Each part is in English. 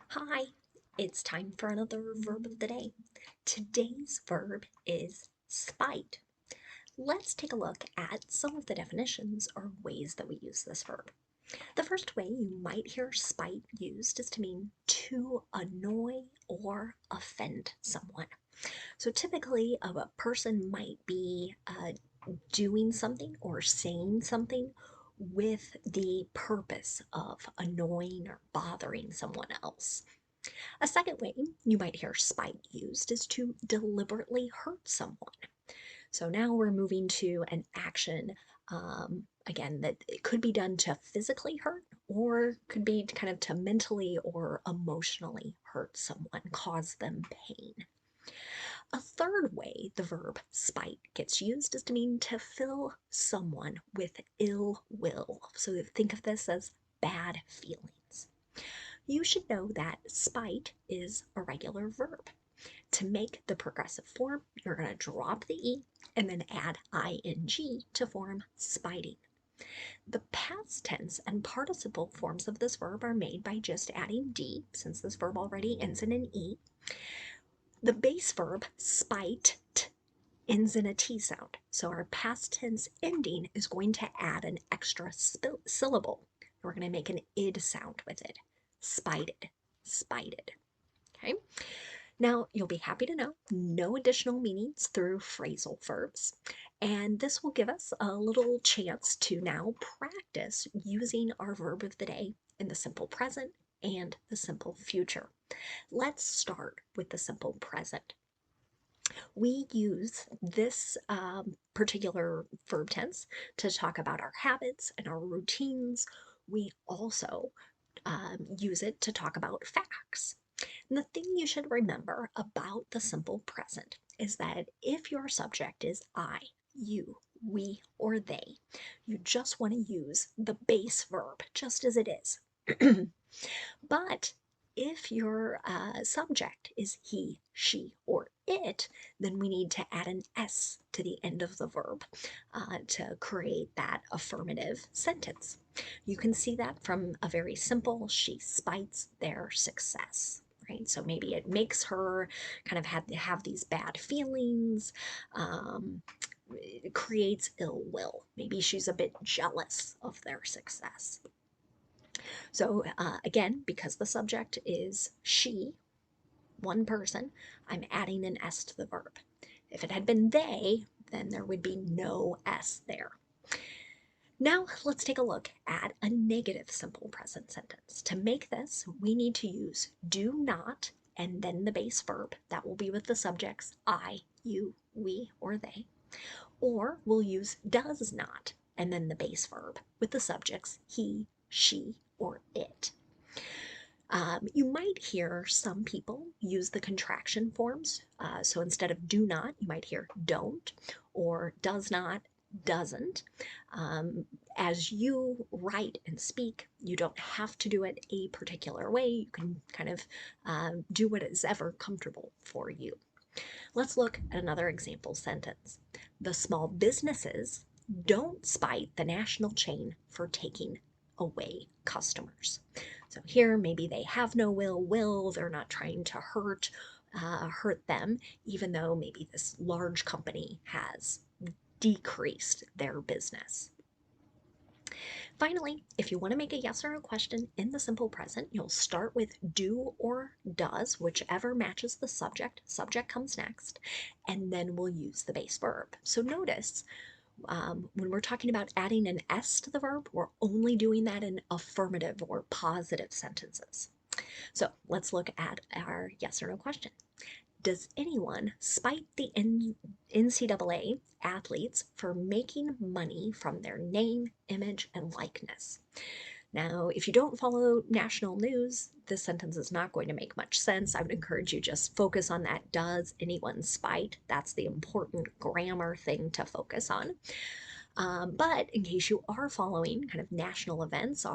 Hi, it's time for another verb of the day. Today's verb is spite. Let's take a look at some of the definitions or ways that we use this verb. The first way you might hear spite used is to mean to annoy or offend someone. So typically, a person might be doing something or saying something with the purpose of annoying or bothering someone else. A second way you might hear spite used is to deliberately hurt someone. So now we're moving to an action, again, that it could be done to physically hurt or could be kind of to mentally or emotionally hurt someone, cause them pain. A third way the verb spite gets used is to mean to fill someone with ill will. So think of this as bad feelings. You should know that spite is a regular verb. To make the progressive form, you're going to drop the E and then add ing to form spiting. The past tense and participle forms of this verb are made by just adding D, since this verb already ends in an E. The base verb, spite, ends in a T sound, so our past tense ending is going to add an extra syllable. We're going to make an id sound with it. Spited, spited. Okay. Now, you'll be happy to know no additional meanings through phrasal verbs, and this will give us a little chance to now practice using our verb of the day in the simple present and the simple future. Let's start with the simple present. We use this particular verb tense to talk about our habits and our routines. We also use it to talk about facts. And the thing you should remember about the simple present is that if your subject is I, you, we, or they, you just want to use the base verb just as it is. But if your subject is he, she, or it, then we need to add an S to the end of the verb to create that affirmative sentence. You can see that from a very simple, she spites their success. Right? So maybe it makes her kind of have these bad feelings. It creates ill will. Maybe she's a bit jealous of their success. So again, because the subject is she, one person, I'm adding an S to the verb. If it had been they, then there would be no S there. Now let's take a look at a negative simple present sentence. To make this, we need to use do not and then the base verb. That will be with the subjects I, you, we, or they. Or we'll use does not and then the base verb with the subjects he, she, or it. You might hear some people use the contraction forms. So instead of do not, you might hear don't, or does not, doesn't. As you write and speak, you don't have to do it a particular way. You can kind of do what is ever comfortable for you. Let's look at another example sentence. The small businesses don't spite the national chain for taking away customers. So here, maybe they have no will, they're not trying to hurt them, even though maybe this large company has decreased their business. Finally, if you want to make a yes or no question in the simple present, you'll start with do or does, whichever matches the subject. Subject comes next, and then we'll use the base verb. So notice when we're talking about adding an S to the verb, we're only doing that in affirmative or positive sentences. So let's look at our yes or no question. Does anyone spite the NCAA athletes for making money from their name, image, and likeness? Now, if you don't follow national news, this sentence is not going to make much sense. I would encourage you just focus on that does anyone spite. That's the important grammar thing to focus on. But in case you are following kind of national events,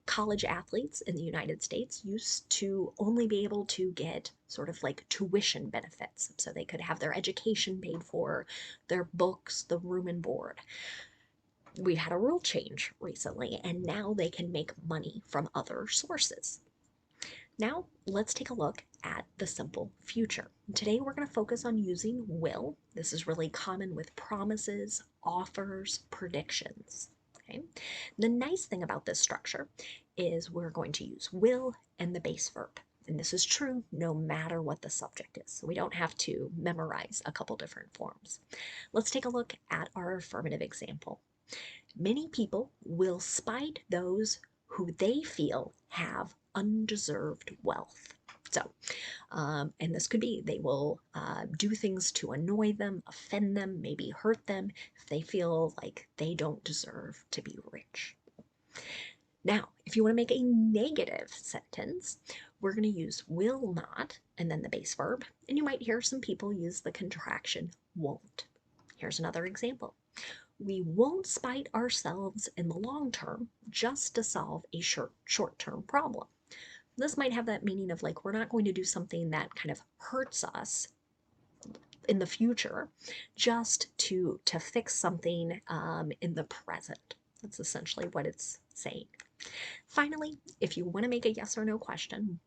college athletes in the United States used to only be able to get sort of like tuition benefits. So they could have their education paid for, their books, the room and board. We had a rule change recently, and now they can make money from other sources. Now, let's take a look at the simple future. Today, we're going to focus on using will. This is really common with promises, offers, predictions. Okay? The nice thing about this structure is we're going to use will and the base verb. And this is true no matter what the subject is. So we don't have to memorize a couple different forms. Let's take a look at our affirmative example. Many people will spite those who they feel have undeserved wealth. So, and this could be they will do things to annoy them, offend them, maybe hurt them if they feel like they don't deserve to be rich. Now, if you want to make a negative sentence, we're going to use will not and then the base verb, and you might hear some people use the contraction won't. Here's another example. We won't spite ourselves in the long term just to solve a short-term problem. This might have that meaning of like we're not going to do something that kind of hurts us in the future just to fix something in the present. That's essentially what it's saying. Finally, if you want to make a yes or no question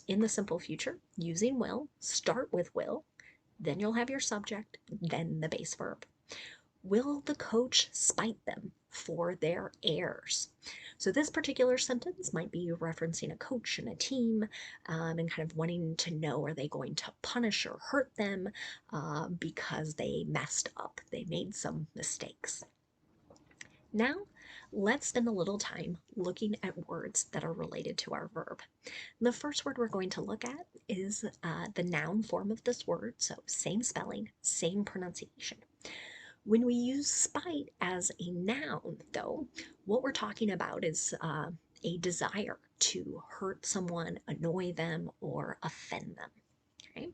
in the simple future using will, start with will, then you'll have your subject, then the base verb. Will the coach spite them for their errors? So this particular sentence might be referencing a coach and a team and kind of wanting to know, are they going to punish or hurt them because they messed up, they made some mistakes. Now, let's spend a little time looking at words that are related to our verb. The first word we're going to look at is the noun form of this word, so same spelling, same pronunciation. When we use spite as a noun, though, what we're talking about is a desire to hurt someone, annoy them, or offend them. Okay?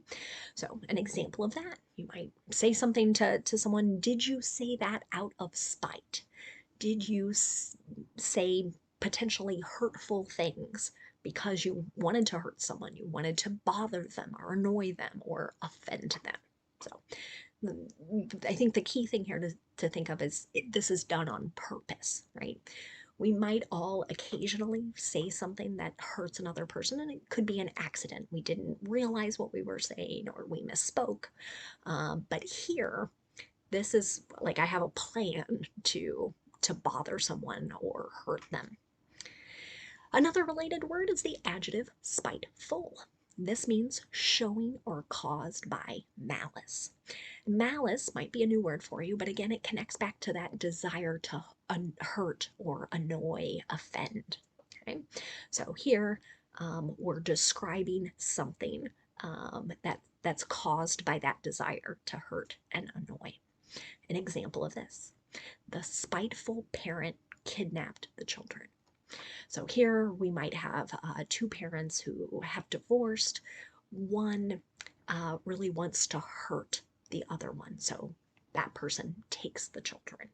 So, an example of that, you might say something to someone, did you say that out of spite? Did you say potentially hurtful things because you wanted to hurt someone, you wanted to bother them or annoy them or offend them? So, I think the key thing here to think of is this is done on purpose, right? We might all occasionally say something that hurts another person, and it could be an accident. We didn't realize what we were saying or we misspoke. But here, this is like I have a plan to bother someone or hurt them. Another related word is the adjective spiteful. This means showing or caused by malice. Malice might be a new word for you, but again, it connects back to that desire to hurt or annoy, offend. Okay? So here we're describing something that's caused by that desire to hurt and annoy. An example of this, the spiteful parent kidnapped the children. So here we might have two parents who have divorced. One really wants to hurt the other one, so that person takes the children.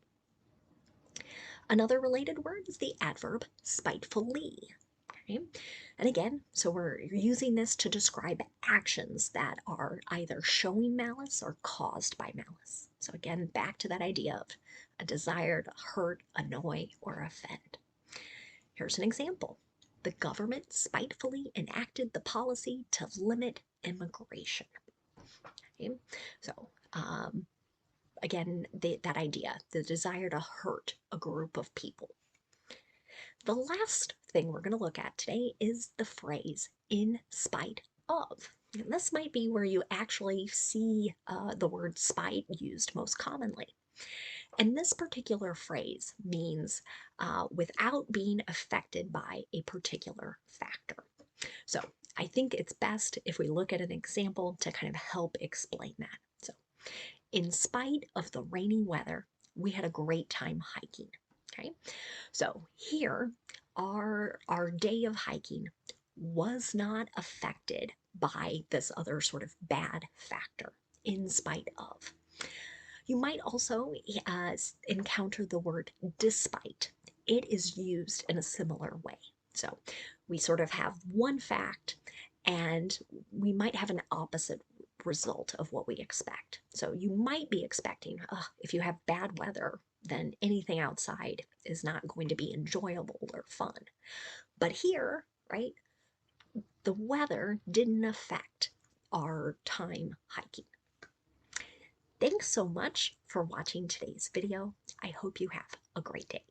Another related word is the adverb spitefully. Okay? And again, so we're using this to describe actions that are either showing malice or caused by malice. So again, back to that idea of a desire to hurt, annoy, or offend. Here's an example. The government spitefully enacted the policy to limit immigration. Okay? So again, that idea, the desire to hurt a group of people. The last thing we're going to look at today is the phrase in spite of. And this might be where you actually see the word spite used most commonly. And this particular phrase means without being affected by a particular factor. So I think it's best if we look at an example to kind of help explain that. So in spite of the rainy weather, we had a great time hiking. Okay, so here our day of hiking was not affected by this other sort of bad factor, in spite of. You might also encounter the word despite. It is used in a similar way. So we sort of have one fact and we might have an opposite result of what we expect. So you might be expecting, if you have bad weather, then anything outside is not going to be enjoyable or fun. But here, right, the weather didn't affect our time hiking. Thanks so much for watching today's video. I hope you have a great day.